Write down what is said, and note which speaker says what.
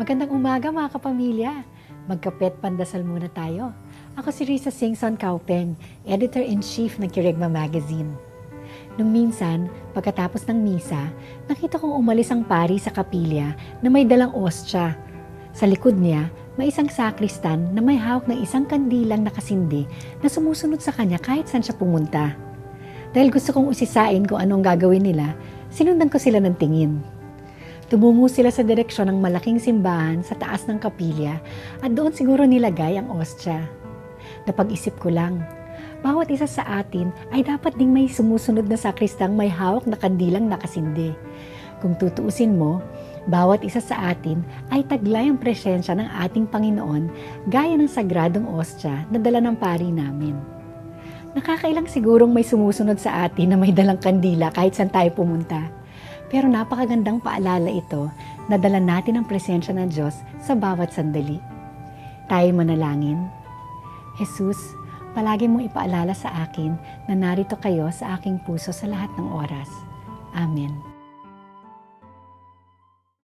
Speaker 1: Magandang umaga mga kapamilya. Magkapet pandasal muna tayo. Ako si Risa Singson Kaupeng, Editor-in-Chief ng Kirigma Magazine. Nung minsan, pagkatapos ng misa, nakita kong umalis ang pari sa kapilya na may dalang ostya. Sa likod niya, may isang sakristan na may hawak ng isang kandilang nakasindi na sumusunod sa kanya kahit saan siya pumunta. Dahil gusto kong usisain kung anong gagawin nila, sinundan ko sila ng tingin. Tumungo sila sa direksyon ng malaking simbahan sa taas ng kapilya at doon siguro nilagay ang ostya. Napag-isip ko lang, bawat isa sa atin ay dapat ding may sumusunod na sakristang may hawak na kandilang nakasindi. Kung tutuusin mo, bawat isa sa atin ay taglay ang presensya ng ating Panginoon gaya ng sagradong ostya na dala ng pari namin. Nakakailang sigurong may sumusunod sa atin na may dalang kandila kahit saan tayo pumunta. Pero napakagandang paalala ito na dala natin ang presensya ng Diyos sa bawat sandali. Tayo manalangin. Jesus, palagi mong ipaalala sa akin na narito kayo sa aking puso sa lahat ng oras. Amen.